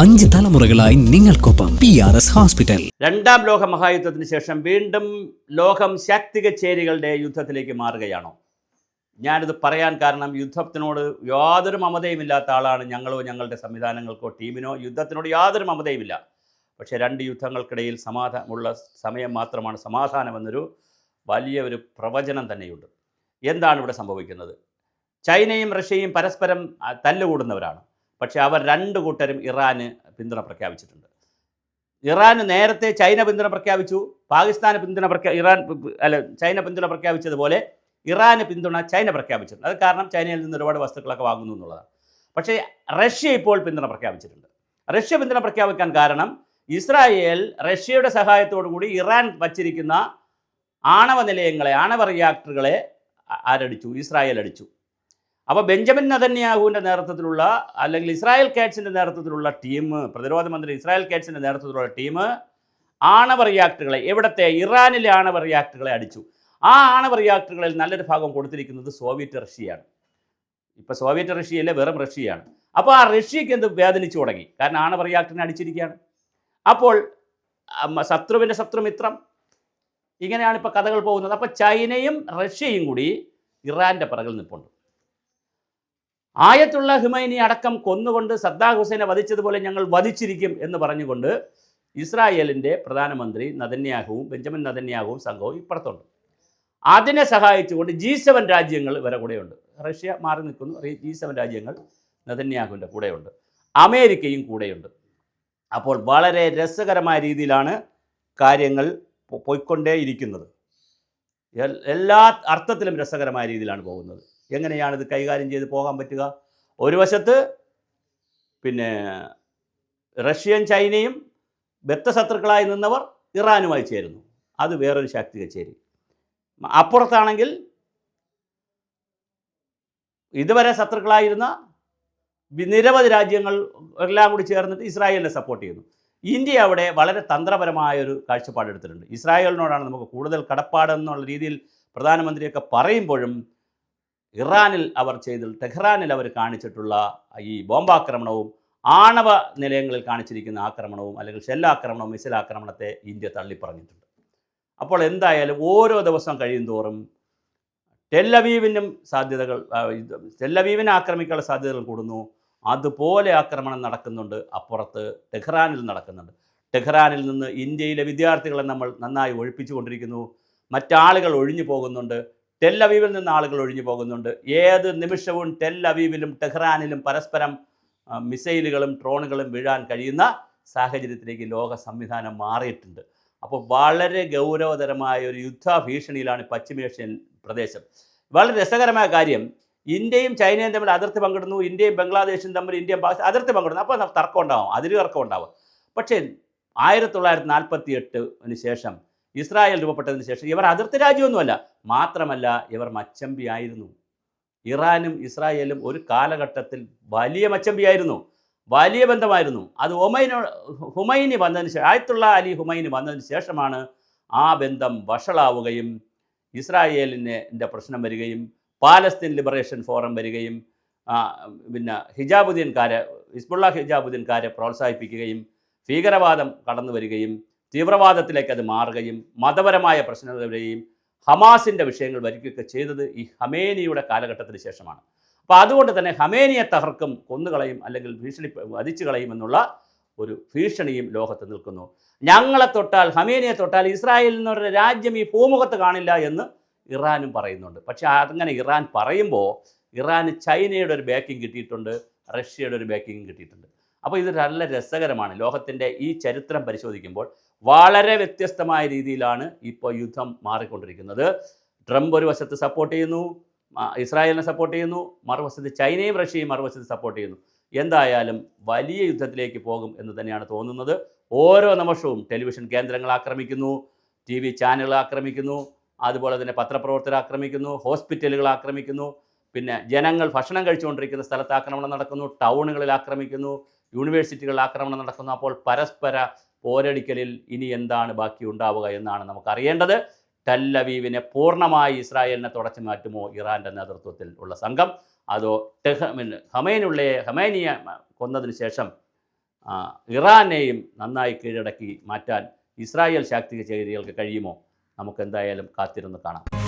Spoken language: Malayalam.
5 തലമുറകളായി നിങ്ങൾക്കൊപ്പം PRS ഹോസ്പിറ്റൽ. രണ്ടാം ലോക മഹായുദ്ധത്തിന് ശേഷം വീണ്ടും ലോകം ശാക്തിക ചേരികളുടെ യുദ്ധത്തിലേക്ക് മാറുകയാണോ? ഞാനിത് പറയാൻ കാരണം യുദ്ധത്തിനോട് യാതൊരു മമതയുമില്ലാത്ത ആളാണ് ഞങ്ങളോ ഞങ്ങളുടെ സംവിധാനങ്ങൾക്കോ ടീമിനോ യുദ്ധത്തിനോട് യാതൊരു മമതയുമില്ല. പക്ഷേ രണ്ട് യുദ്ധങ്ങൾക്കിടയിൽ ഉള്ള സമയം മാത്രമാണ് സമാധാനമെന്നൊരു വലിയ ഒരു പ്രവചനം തന്നെയുണ്ട്. എന്താണ് ഇവിടെ സംഭവിക്കുന്നത്? ചൈനയും റഷ്യയും പരസ്പരം തല്ലുകൂടുന്നവരാണ്. പക്ഷേ അവർ രണ്ട് കൂട്ടരും ഇറാന് പിന്തുണ പ്രഖ്യാപിച്ചിട്ടുണ്ട്. ഇറാന് നേരത്തെ ചൈന പിന്തുണ പ്രഖ്യാപിച്ചു, പാകിസ്ഥാന് ചൈന പിന്തുണ പ്രഖ്യാപിച്ചതുപോലെ ഇറാന് പിന്തുണ ചൈന പ്രഖ്യാപിച്ചിട്ടുണ്ട്. അത് കാരണം ചൈനയിൽ നിന്ന് ഒരുപാട് വസ്തുക്കളൊക്കെ വാങ്ങുന്നു എന്നുള്ളതാണ്. പക്ഷേ റഷ്യ ഇപ്പോൾ പിന്തുണ പ്രഖ്യാപിച്ചിട്ടുണ്ട്. റഷ്യ പിന്തുണ പ്രഖ്യാപിക്കാൻ കാരണം ഇസ്രായേൽ റഷ്യയുടെ സഹായത്തോടു കൂടി ഇറാൻ വച്ചിരിക്കുന്ന ആണവ നിലയങ്ങളെ, ആണവ റിയാക്ടറുകളെ ഇസ്രായേൽ അടിച്ചു. അപ്പോൾ ബെഞ്ചമിൻ നെതന്യാഹുവിൻ്റെ നേതൃത്വത്തിലുള്ള അല്ലെങ്കിൽ ഇസ്രായേൽ കാറ്റ്സിൻ്റെ നേതൃത്വത്തിലുള്ള ടീം, പ്രതിരോധ മന്ത്രി ഇസ്രായേൽ കാറ്റ്സിൻ്റെ നേതൃത്വത്തിലുള്ള ടീം ആണവ റിയാക്ടറുകളെ, എവിടത്തെ ഇറാനിലെ ആണവ റിയാക്ടറുകളെ അടിച്ചു. ആ ആണവ റിയാക്ടറുകളിൽ നല്ലൊരു ഭാഗം കൊടുത്തിരിക്കുന്നത് സോവിയറ്റ് റഷ്യയാണ്. ഇപ്പോൾ സോവിയറ്റ് റഷ്യയല്ലേ, വെറും റഷ്യയാണ്. അപ്പോൾ ആ റഷ്യക്ക് എന്ത് വേദനിച്ചു തുടങ്ങി? കാരണം ആണവ റിയാക്ടറിനെ അടിച്ചിരിക്കുകയാണ്. അപ്പോൾ ശത്രുവിൻ്റെ ശത്രുമിത്രം, ഇങ്ങനെയാണ് ഇപ്പോൾ കഥകൾ പോകുന്നത്. അപ്പോൾ ചൈനയും റഷ്യയും കൂടി ഇറാൻ്റെ പിറകിൽ നിൽപ്പുണ്ട്. ആയത്തുള്ള ഖുമൈനി അടക്കം കൊന്നുകൊണ്ട് സദ്ദാം ഹുസൈനെ വധിച്ചതുപോലെ ഞങ്ങൾ വധിച്ചിരിക്കും എന്ന് പറഞ്ഞുകൊണ്ട് ഇസ്രായേലിൻ്റെ പ്രധാനമന്ത്രി ബെഞ്ചമിൻ നെതന്യാഹുവും സംഘവും ഇപ്പുറത്തുണ്ട്. അതിനെ സഹായിച്ചുകൊണ്ട് G7 രാജ്യങ്ങൾ ഇവരെ കൂടെയുണ്ട്. റഷ്യ മാറി നിൽക്കുന്നു, G7 രാജ്യങ്ങൾ നെതന്യാഹുവിൻ്റെ കൂടെയുണ്ട്, അമേരിക്കയും കൂടെയുണ്ട്. അപ്പോൾ വളരെ രസകരമായ രീതിയിലാണ് കാര്യങ്ങൾ പോയിക്കൊണ്ടേയിരിക്കുന്നത്. എല്ലാ അർത്ഥത്തിലും രസകരമായ രീതിയിലാണ് പോകുന്നത്. എങ്ങനെയാണ് ഇത് കൈകാര്യം ചെയ്ത് പോകാൻ പറ്റുക? ഒരു വശത്ത് റഷ്യയും ചൈനയും ബദ്ധശത്രുക്കളായി നിന്നവർ ഇറാനുമായി ചേരുന്നു, അത് വേറൊരു ശാക്തിക ചേരി. അപ്പുറത്താണെങ്കിൽ ഇതുവരെ ശത്രുക്കളായിരുന്ന നിരവധി രാജ്യങ്ങൾ എല്ലാം കൂടി ചേർന്നിട്ട് ഇസ്രായേലിനെ സപ്പോർട്ട് ചെയ്യുന്നു. ഇന്ത്യ അവിടെ വളരെ തന്ത്രപരമായൊരു കാഴ്ചപ്പാടെടുത്തിട്ടുണ്ട്. ഇസ്രായേലിനോടാണ് നമുക്ക് കൂടുതൽ കടപ്പാടെന്നുള്ള രീതിയിൽ പ്രധാനമന്ത്രിയൊക്കെ പറയുമ്പോഴും ടെഹ്റാനിൽ അവർ കാണിച്ചിട്ടുള്ള ഈ ബോംബാക്രമണവും ആണവ നിലയങ്ങളിൽ കാണിച്ചിരിക്കുന്ന ആക്രമണവും അല്ലെങ്കിൽ ഷെല്ലാക്രമണവും മിസൈൽ ആക്രമണത്തെ ഇന്ത്യ തള്ളിപ്പറഞ്ഞിട്ടുണ്ട്. അപ്പോൾ എന്തായാലും ഓരോ ദിവസം കഴിയുന്തോറും ടെല്ലവീവിനെ ആക്രമിക്കാനുള്ള സാധ്യതകൾ കൂടുന്നു. അതുപോലെ ആക്രമണം നടക്കുന്നുണ്ട്, അപ്പുറത്ത് ടെഹ്റാനിൽ നടക്കുന്നുണ്ട്. ടെഹ്റാനിൽ നിന്ന് ഇന്ത്യയിലെ വിദ്യാർത്ഥികളെ നമ്മൾ നന്നായി ഒഴിപ്പിച്ചുകൊണ്ടിരിക്കുന്നു. മറ്റാളുകൾ ഒഴിഞ്ഞു പോകുന്നുണ്ട്. ടെല്ലവീവിൽ നിന്ന് ആളുകൾ ഒഴിഞ്ഞു പോകുന്നുണ്ട്. ഏത് നിമിഷവും ടെല്ലവീവിലും ടെഹ്റാനിലും പരസ്പരം മിസൈലുകളും ഡ്രോണുകളും വീഴാൻ കഴിയുന്ന സാഹചര്യത്തിലേക്ക് ലോക സംവിധാനം മാറിയിട്ടുണ്ട്. അപ്പോൾ വളരെ ഗൗരവതരമായ ഒരു യുദ്ധ ഭീഷണിയിലാണ് പശ്ചിമേഷ്യൻ പ്രദേശം. വളരെ രസകരമായ കാര്യം, ഇന്ത്യയും ചൈനയും തമ്മിൽ അതിർത്തി പങ്കിടുന്നു, ഇന്ത്യയും ബംഗ്ലാദേശും തമ്മിൽ ഇന്ത്യയും പാകിസ്ഥാൻ അതിർത്തി പങ്കിടുന്നു. അപ്പോൾ തർക്കം ഉണ്ടാവും, അതിര് തർക്കം ഉണ്ടാവും. പക്ഷേ 1948 ശേഷം ഇസ്രായേൽ രൂപപ്പെട്ടതിന് ശേഷം ഇവർ അതിർത്തി രാജ്യമൊന്നുമല്ല, മാത്രമല്ല ഇവർ മച്ചമ്പിയായിരുന്നു. ഇറാനും ഇസ്രായേലും ഒരു കാലഘട്ടത്തിൽ വലിയ മച്ചമ്പിയായിരുന്നു, വലിയ ബന്ധമായിരുന്നു. അത് ഹുമൈനി വന്നതിന് ശേഷം, ആയത്തുള്ള അലി ഹുമൈനി വന്നതിന് ശേഷമാണ് ആ ബന്ധം വഷളാവുകയും ഇസ്രായേലിൻ്റെ പ്രശ്നം വരികയും പാലസ്തീൻ ലിബറേഷൻ ഫോറം വരികയും ഹിസ്ബുള്ള ഹിജാബുദ്ദീൻകാരെ പ്രോത്സാഹിപ്പിക്കുകയും ഭീകരവാദം കടന്നു വരികയും തീവ്രവാദത്തിലേക്ക് അത് മാറുകയും മതപരമായ പ്രശ്നങ്ങൾ വരികയും ഹമാസിൻ്റെ വിഷയങ്ങൾ വരികയൊക്കെ ചെയ്തത് ഈ ഖമേനിയുടെ കാലഘട്ടത്തിന് ശേഷമാണ്. അപ്പോൾ അതുകൊണ്ട് തന്നെ ഖമേനിയെ തകർക്കും, കൊന്നുകളയും, അല്ലെങ്കിൽ വധിച്ചു കളയും എന്നുള്ള ഒരു ഭീഷണിയും ലോകത്ത് നിൽക്കുന്നു. ഞങ്ങളെ തൊട്ടാൽ, ഖമേനിയെ തൊട്ടാൽ ഇസ്രായേൽ എന്നൊരു രാജ്യം ഈ ഭൂമുഖത്ത് കാണില്ല എന്ന് ഇറാനും പറയുന്നുണ്ട്. പക്ഷേ അങ്ങനെ ഇറാൻ പറയുമ്പോൾ ഇറാന് ചൈനയുടെ ഒരു ബാക്കിംഗ് കിട്ടിയിട്ടുണ്ട്, റഷ്യയുടെ ഒരു ബാക്കിംഗ് കിട്ടിയിട്ടുണ്ട്. അപ്പോൾ ഇത് നല്ല രസകരമാണ്. ലോകത്തിൻ്റെ ഈ ചരിത്രം പരിശോധിക്കുമ്പോൾ വളരെ വ്യത്യസ്തമായ രീതിയിലാണ് ഇപ്പോൾ യുദ്ധം മാറിക്കൊണ്ടിരിക്കുന്നത്. ട്രംപ് ഒരു വശത്ത് സപ്പോർട്ട് ചെയ്യുന്നു, ഇസ്രായേലിനെ സപ്പോർട്ട് ചെയ്യുന്നു, മറുവശത്ത് ചൈനയും റഷ്യയും മറുവശത്ത് സപ്പോർട്ട് ചെയ്യുന്നു. എന്തായാലും വലിയ യുദ്ധത്തിലേക്ക് പോകും എന്ന് തന്നെയാണ് തോന്നുന്നത്. ഓരോ നിമിഷവും ടെലിവിഷൻ കേന്ദ്രങ്ങൾ ആക്രമിക്കുന്നു, TV ചാനലുകൾ ആക്രമിക്കുന്നു, അതുപോലെ തന്നെ പത്രപ്രവർത്തകർ ആക്രമിക്കുന്നു, ഹോസ്പിറ്റലുകൾ ആക്രമിക്കുന്നു, ജനങ്ങൾ ഭക്ഷണം കഴിച്ചുകൊണ്ടിരിക്കുന്ന സ്ഥലത്ത് ആക്രമണം നടക്കുന്നു, ടൗണുകളിൽ ആക്രമിക്കുന്നു, യൂണിവേഴ്സിറ്റികളിൽ ആക്രമണം നടക്കുന്നു. അപ്പോൾ പരസ്പര പോരടിക്കലിൽ ഇനി എന്താണ് ബാക്കി ഉണ്ടാവുക എന്നാണ് നമുക്കറിയേണ്ടത്. ടെല്ലവീവിനെ പൂർണ്ണമായി ഇസ്രായേലിനെ തുടച്ചു മാറ്റുമോ ഇറാൻ്റെ നേതൃത്വത്തിൽ ഉള്ള സംഘം, അതോ ഖമേനിയെ കൊന്നതിന് ശേഷം ഇറാനെയും നന്നായി കീഴടക്കി മാറ്റാൻ ഇസ്രായേൽ ശാക്തിക ചേരികൾക്ക് കഴിയുമോ? നമുക്ക് എന്തായാലും കാത്തിരുന്ന് കാണാം.